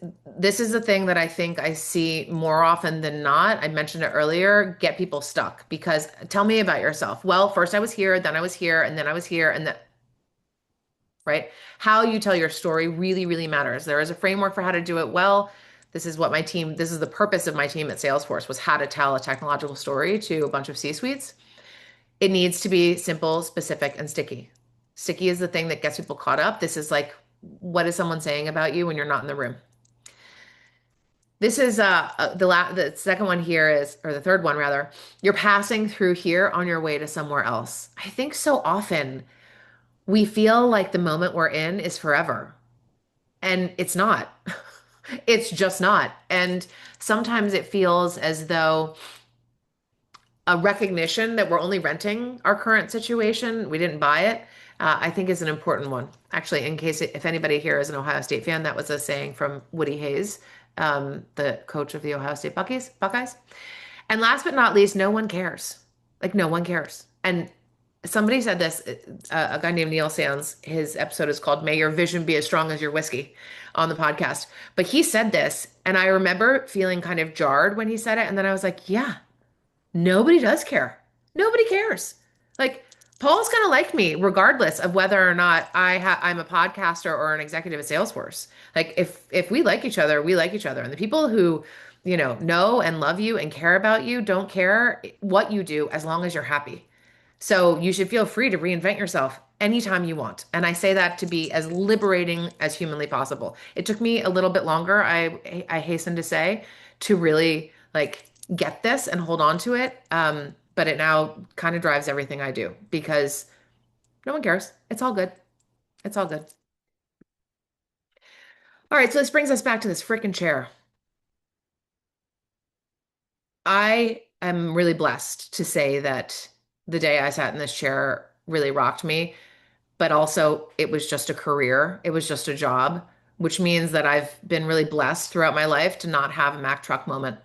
the thing that I think I see more often than not. I mentioned it earlier, get people stuck because tell me about yourself. Well, first I was here, then I was here, and then I was here, and then right? How you tell your story really, really matters. There is a framework for how to do it well. This is the purpose of my team at Salesforce was how to tell a technological story to a bunch of C-suites. It needs to be simple, specific, and sticky. Sticky is the thing that gets people caught up. This is like, what is someone saying about you when you're not in the room? This is the second one here is, or the third one rather. You're passing through here on your way to somewhere else. I think so often we feel like the moment we're in is forever, and it's not. It's just not. And sometimes it feels as though a recognition that we're only renting our current situation, we didn't buy it, I think is an important one. Actually, in case if anybody here is an Ohio State fan, that was a saying from Woody Hayes, the coach of the Ohio State Buckeyes. And last but not least, no one cares. Like no one cares. And somebody said this, a guy named Neil Sands, his episode is called May Your Vision Be as Strong as Your Whiskey on the podcast. But he said this, and I remember feeling kind of jarred when he said it. And then I was like, yeah, nobody does care. Nobody cares. Like Paul's gonna like me regardless of whether or not I'm a podcaster or an executive at Salesforce. Like if we like each other, we like each other. And the people who, know and love you and care about you don't care what you do as long as you're happy. So you should feel free to reinvent yourself anytime you want. And I say that to be as liberating as humanly possible. It took me a little bit longer, I hasten to say, to really like get this and hold on to it. But it now kind of drives everything I do because no one cares. It's all good. It's all good. All right, so this brings us back to this freaking chair. I am really blessed to say that the day I sat in this chair really rocked me, but also it was just a career. It was just a job, which means that I've been really blessed throughout my life to not have a Mack truck moment.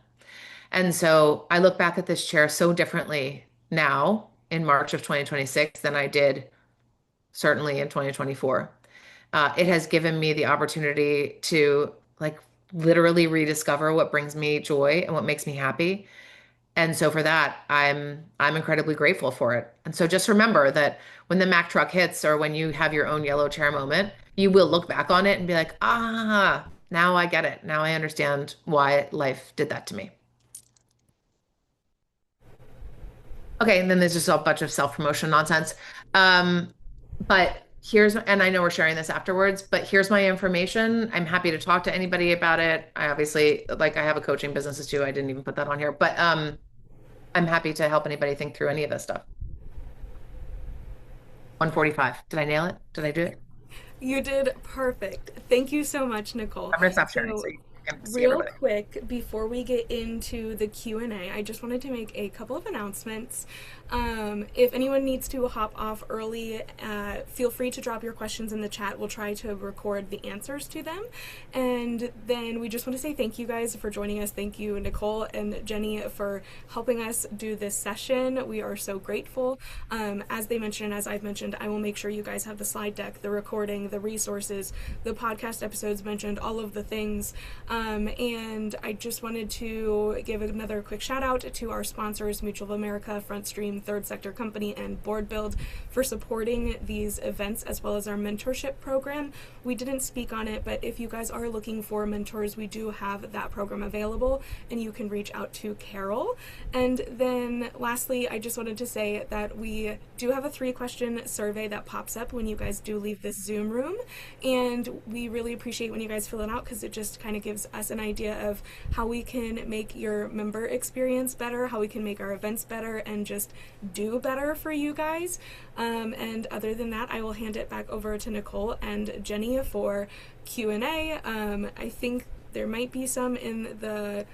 And so I look back at this chair so differently now in March of 2026 than I did certainly in 2024. It has given me the opportunity to like literally rediscover what brings me joy and what makes me happy. And so for that, I'm incredibly grateful for it. And so just remember that when the Mack truck hits or when you have your own yellow chair moment, you will look back on it and be like, ah, now I get it. Now I understand why life did that to me. Okay, and then there's just a bunch of self-promotion nonsense. Um, but and I know we're sharing this afterwards, but here's my information. I'm happy to talk to anybody about it. I obviously, like, I have a coaching business too. I didn't even put that on here, but I'm happy to help anybody think through any of this stuff. 145. Did I nail it? Did I do it? You did perfect. Thank you so much, Nicole. I'm gonna stop sharing So, so you can see real everybody. quick, before we get into the Q&A, I just wanted to make a couple of announcements. If anyone needs to hop off early, feel free to drop your questions in the chat. We'll try to record the answers to them. And then we just want to say thank you guys for joining us. Thank you, Nicole and Jenny, for helping us do this session. We are so grateful. As they mentioned, and as I've mentioned, I will make sure you guys have the slide deck, the recording, the resources, the podcast episodes mentioned, all of the things. And I just wanted to give another quick shout out to our sponsors, Mutual of America, Front Stream, Third Sector Company, and Board Build for supporting these events as well as our mentorship program. We didn't speak on it, but if you guys are looking for mentors, we do have that program available and you can reach out to Carol. And then lastly, I just wanted to say that we do have a 3-question survey that pops up when you guys do leave this Zoom room. And we really appreciate when you guys fill it out because it just kind of gives us an idea of how we can make your member experience better, how we can make our events better, and just do better for you guys. And other than that, I will hand it back over to Nicole and Jenny for Q&A. I think there might be some in the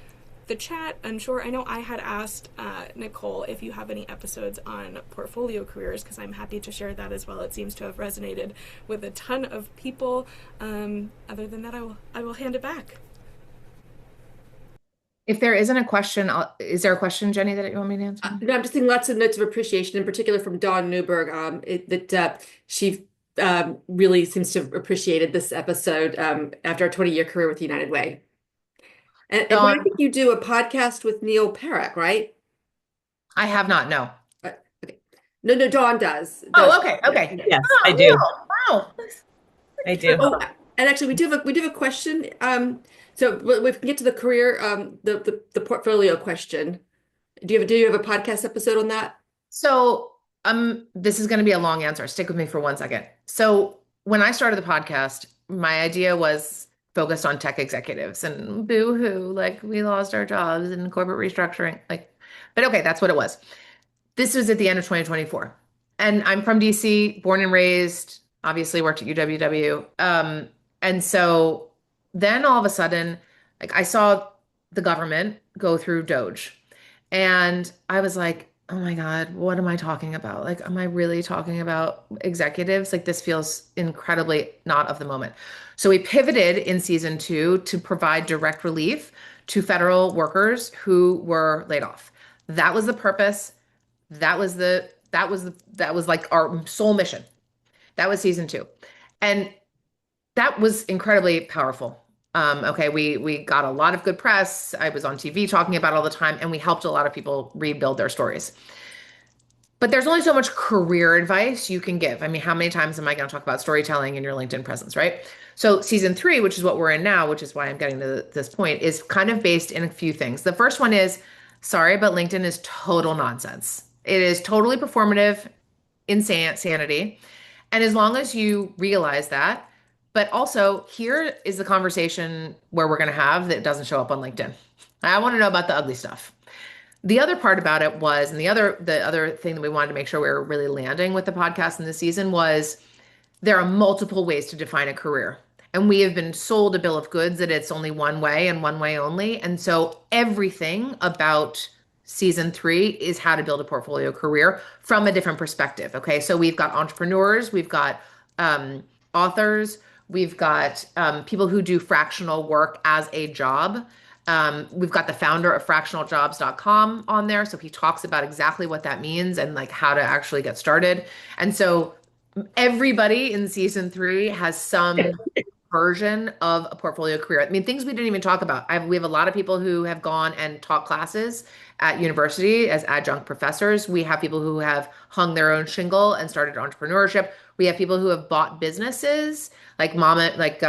chat, unsure. I know I had asked Nicole if you have any episodes on portfolio careers because I'm happy to share that as well. It seems to have resonated with a ton of people. Other than that, I will hand it back. If there isn't a question, is there a question, Jenny, that you want me to answer? No, I'm just seeing lots of notes of appreciation, in particular from Dawn Newberg, that she really seems to have appreciated this episode after a 20-year career with United Way. And Dawn, I think you do a podcast with Neil Parekh, right? I have not, no. Okay. No, Dawn does. Oh, okay. Yes, Oh, I do. wow. I do. Oh, and actually, we do have a question. So we can get to the career, the portfolio question. Do you have a podcast episode on that? So, this is going to be a long answer. Stick with me for 1 second. So, when I started the podcast, my idea was focused on tech executives and boo hoo, like we lost our jobs and corporate restructuring. Like, but okay, that's what it was. This was at the end of 2024. And I'm from DC, born and raised, obviously worked at UWW. And so then all of a sudden, like I saw the government go through Doge. And I was like, oh my God, what am I talking about? Like, am I really talking about executives? Like, this feels incredibly not of the moment. So we pivoted in season two to provide direct relief to federal workers who were laid off. That was the purpose. That was like our sole mission. That was season two. And that was incredibly powerful. Okay, we got a lot of good press. I was on TV talking about it all the time, and we helped a lot of people rebuild their stories. But there's only so much career advice you can give. I mean, how many times am I going to talk about storytelling in your LinkedIn presence, right? So season three, which is what we're in now, which is why I'm getting to this point, is kind of based in a few things. The first one is, sorry, but LinkedIn is total nonsense. It is totally performative, insanity. And as long as you realize that, but also here is the conversation where we're going to have that doesn't show up on LinkedIn. I want to know about the ugly stuff. The other part about it was, and the other thing that we wanted to make sure we were really landing with the podcast in this season was there are multiple ways to define a career. And we have been sold a bill of goods that it's only one way and one way only. And so everything about season three is how to build a portfolio career from a different perspective. Okay. So we've got entrepreneurs, we've got authors, we've got people who do fractional work as a job. We've got the founder of fractionaljobs.com on there. So he talks about exactly what that means and like how to actually get started. And so everybody in season three has some version of a portfolio career. I mean, things we didn't even talk about. We have a lot of people who have gone and taught classes at university as adjunct professors. We have people who have hung their own shingle and started entrepreneurship. We have people who have bought businesses, like mama, like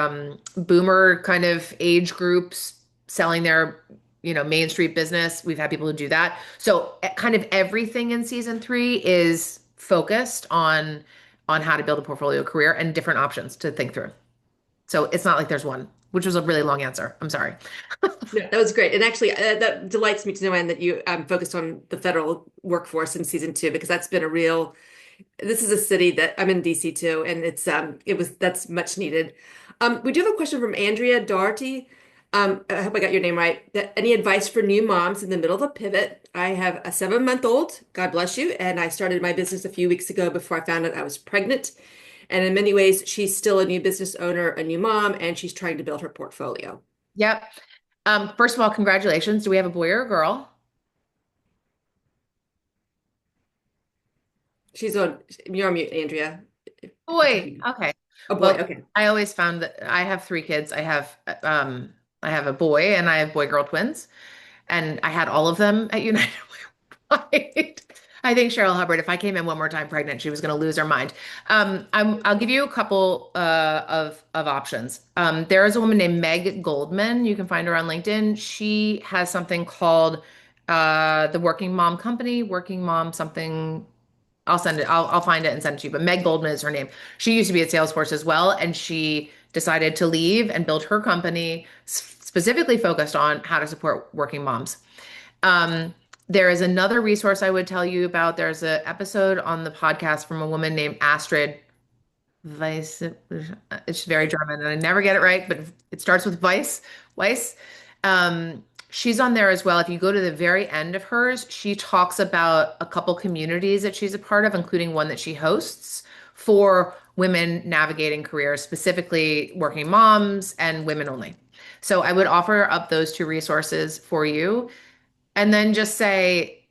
boomer kind of age groups selling their, Main Street business. We've had people who do that. So kind of everything in season three is focused on how to build a portfolio career and different options to think through. So it's not like there's one, which was a really long answer. I'm sorry. No, that was great. And actually, that delights me to know, Anne, that you focused on the federal workforce in season two, because that's been a real, this is a city that I'm in DC too, and that's much needed. We do have a question from Andrea Doherty. I hope I got your name right. Any advice for new moms in the middle of a pivot? I have a 7-month-old, God bless you, and I started my business a few weeks ago before I found out I was pregnant. And in many ways, she's still a new business owner, a new mom, and she's trying to build her portfolio. Yep. First of all, congratulations. Do we have a boy or a girl? You're on mute, Andrea. Boy. Okay. A boy, Well, okay. I always found that I have three kids. I have a boy and I have boy-girl twins. And I had all of them at United Way. I think Cheryl Hubbard, if I came in one more time pregnant, she was going to lose her mind. I'll give you a couple of options. There is a woman named Meg Goldman. You can find her on LinkedIn. She has something called the Working Mom Company, Working Mom something. I'll send it. I'll find it and send it to you. But Meg Goldman is her name. She used to be at Salesforce as well, and she decided to leave and build her company specifically focused on how to support working moms. There is another resource I would tell you about. There's an episode on the podcast from a woman named Astrid Weiss. It's very German, and I never get it right, but it starts with Weiss. She's on there as well. If you go to the very end of hers, she talks about a couple communities that she's a part of, including one that she hosts for women navigating careers, specifically working moms and women only. So I would offer up those two resources for you. And then just say,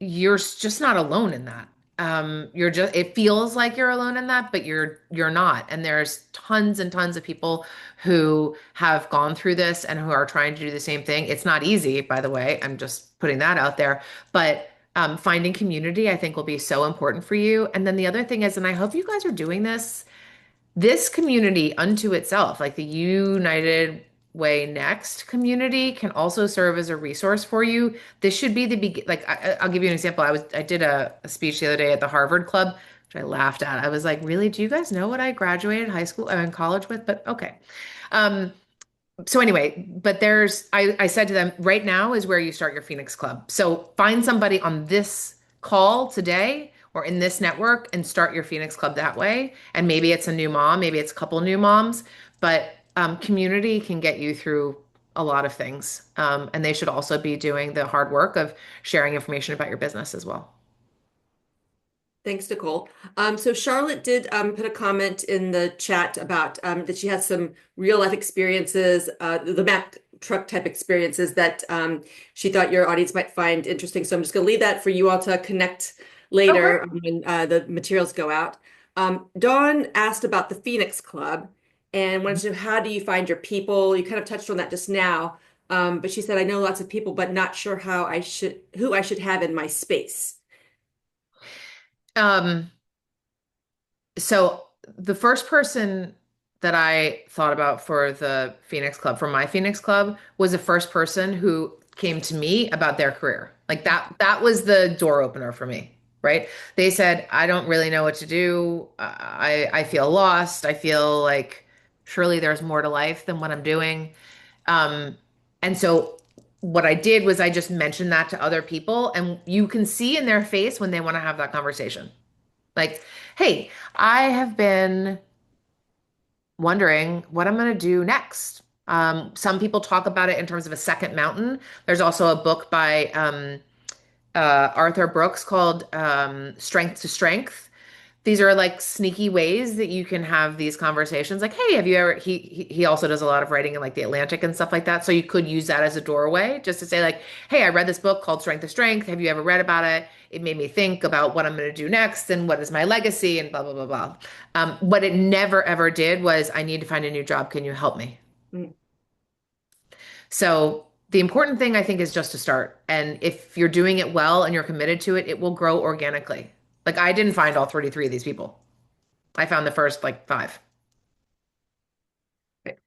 you're just not alone in that. It feels like you're alone in that, but you're not. And there's tons and tons of people who have gone through this and who are trying to do the same thing. It's not easy, by the way. I'm just putting that out there. But finding community, I think, will be so important for you. And then the other thing is, and I hope you guys are doing this community unto itself, like the United Way Next community, can also serve as a resource for you. This should be the begin. Like I'll give you an example. I did a speech the other day at the Harvard Club. which I laughed at. I was like, really? Do you guys know what I graduated high school and college with? But okay. Um, so anyway, but I said to them, right now is where you start your Phoenix Club. So find somebody on this call today or in this network and start your Phoenix Club that way. And maybe it's a new mom, maybe it's a couple new moms, but community can get you through a lot of things. And they should also be doing the hard work of sharing information about your business as well. Thanks, Nicole. So Charlotte did put a comment in the chat about that she has some real life experiences, the Mack truck type experiences that she thought your audience might find interesting. So I'm just going to leave that for you all to connect Okay. later when the materials go out. Dawn asked about the Phoenix Club and wanted to know, how do you find your people? You kind of touched on that just now, but she said, I know lots of people, but not sure who I should have in my space. Um, So the first person that I thought about for the Phoenix Club, for my Phoenix Club, was the first person who came to me about their career. Like that was the door opener for me, right? They said, I don't really know what to do. I feel lost. I feel like surely there's more to life than what I'm doing. Um, and so what I did was I just mentioned that to other people, and you can see in their face when they want to have that conversation. Like, hey, I have been wondering what I'm going to do next. Some people talk about it in terms of a second mountain. There's also a book by Arthur Brooks called Strength to Strength. These are like sneaky ways that you can have these conversations. Like, hey, have you ever? He also does a lot of writing in like the Atlantic and stuff like that. So you could use that as a doorway, just to say like, hey, I read this book called Strength to Strength. Have you ever read about it? It made me think about what I'm going to do next and what is my legacy and blah blah blah blah. What it never ever did was, I need to find a new job. Can you help me? Mm. So the important thing I think is just to start. And if you're doing it well and you're committed to it, it will grow organically. Like I didn't find all 33 of these people. I found the first like five. Right.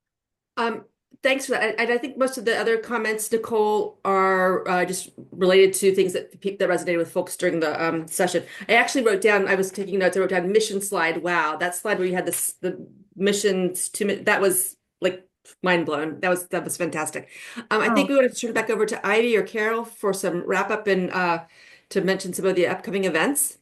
Um, Thanks for that. And I think most of the other comments, Nicole, are just related to things that resonated with folks during the session. I actually wrote down, I was taking notes, I wrote down mission slide. Wow, that slide where you had the missions to that was like mind blown. That was fantastic. I think Oh, we want to turn it back over to Ivy or Carol for some wrap up and to mention some of the upcoming events.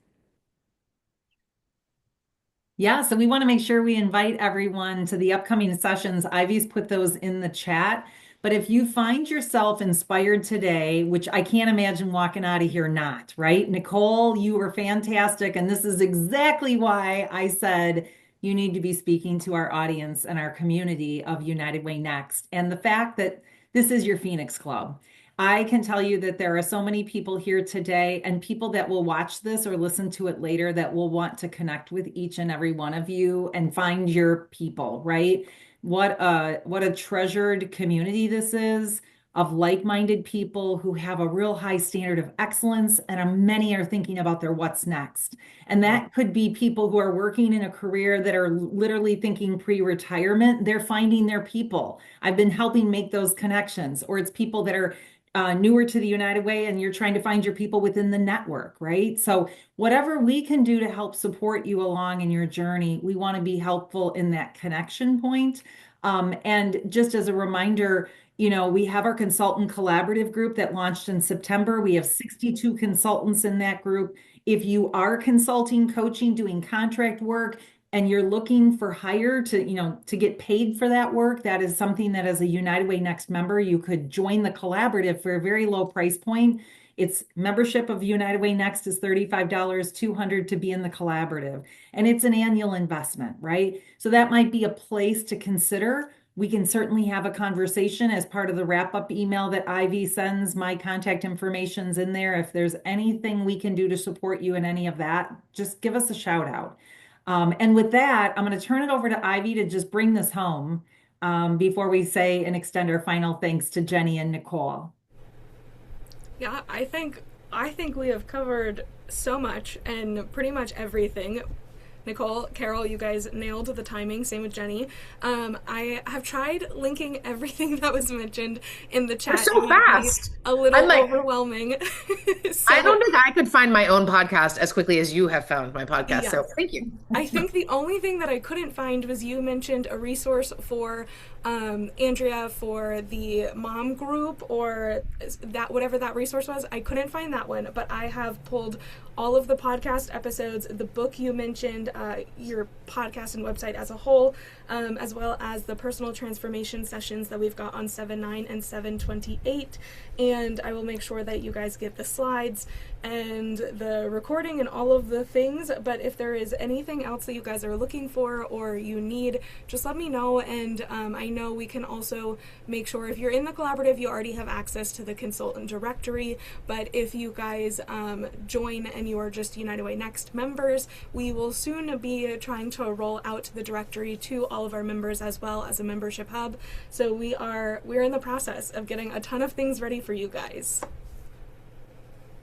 yeah. So we want to make sure we invite everyone to the upcoming sessions. Ivy's put those in the chat. But if you find yourself inspired today, which I can't imagine walking out of here not, right? Nicole, you were fantastic. And this is exactly why I said you need to be speaking to our audience and our community of United Way Next. And the fact that this is your Phoenix Club. I can tell you that there are so many people here today and people that will watch this or listen to it later that will want to connect with each and every one of you and find your people, right? What a treasured community this is of like-minded people who have a real high standard of excellence and many are thinking about their what's next. And that could be people who are working in a career that are literally thinking pre-retirement. They're finding their people. I've been helping make those connections, or it's people that are newer to the United Way and you're trying to find your people within the network, right? So, whatever we can do to help support you along in your journey, we want to be helpful in that connection point. And just as a reminder, we have our consultant collaborative group that launched in September. We have 62 consultants in that group. If you are consulting, coaching, doing contract work, and you're looking for hire to get paid for that work, that is something that as a United Way Next member, you could join the collaborative for a very low price point. It's membership of United Way Next is $35, $200 to be in the collaborative. And it's an annual investment, right? So that might be a place to consider. We can certainly have a conversation as part of the wrap-up email that Ivy sends. My contact information's in there. If there's anything we can do to support you in any of that, just give us a shout out. And with that, I'm going to turn it over to Ivy to just bring this home before we say and extend our final thanks to Jenny and Nicole. Yeah, I think we have covered so much and pretty much everything. Nicole, Carol, you guys nailed the timing. Same with Jenny. I have tried linking everything that was mentioned in the You're chat. It so might be fast. a little I'm like, overwhelming. I So, don't think I could find my own podcast as quickly as you have found my podcast. yeah. So thank you. I think the only thing that I couldn't find was you mentioned a resource for Andrea for the mom group or that whatever that resource was. I couldn't find that one, but I have pulled all of the podcast episodes, the book you mentioned, your podcast and website as a whole, as well as the personal transformation sessions that we've got on 7/9 and 7/28. And I will make sure that you guys get the slides and the recording and all of the things. But if there is anything else that you guys are looking for or you need, just let me know. And I know we can also make sure if you're in the collaborative, you already have access to the consultant directory. But if you guys join and you are just United Way Next members, we will soon be trying to roll out the directory to all of our members as well as a membership hub. So we're in the process of getting a ton of things ready for you guys.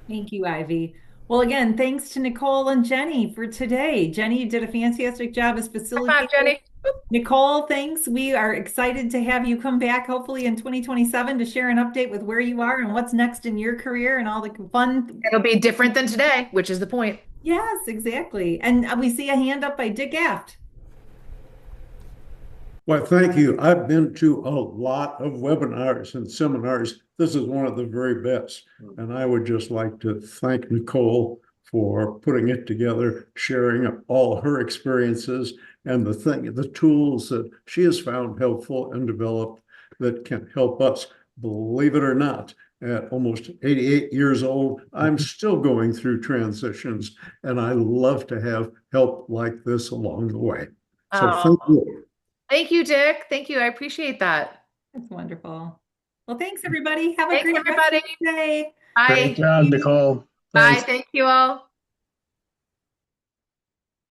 Thank you, Ivy. Well, again, thanks to Nicole and Jenny for today. Jenny, you did a fantastic job as High five, facilitator. Jenny. Nicole, thanks. We are excited to have you come back, hopefully in 2027, to share an update with where you are and what's next in your career and all the fun. It'll be different than today, which is the point. Yes, exactly. And we see a hand up by Dick Aft. Well, thank you. I've been to a lot of webinars and seminars. This is one of the very best. And I would just like to thank Nicole for putting it together, sharing all her experiences and the tools that she has found helpful and developed that can help us. Believe it or not, at almost 88 years old, I'm still going through transitions, and I love to have help like this along the way. So thank you. Thank you, Dick. Thank you. I appreciate that. That's wonderful. Well, thanks, everybody. Have a Thanks, great everybody. rest of the day. Bye. Great job, Nicole. Bye. Thanks. Thank you all.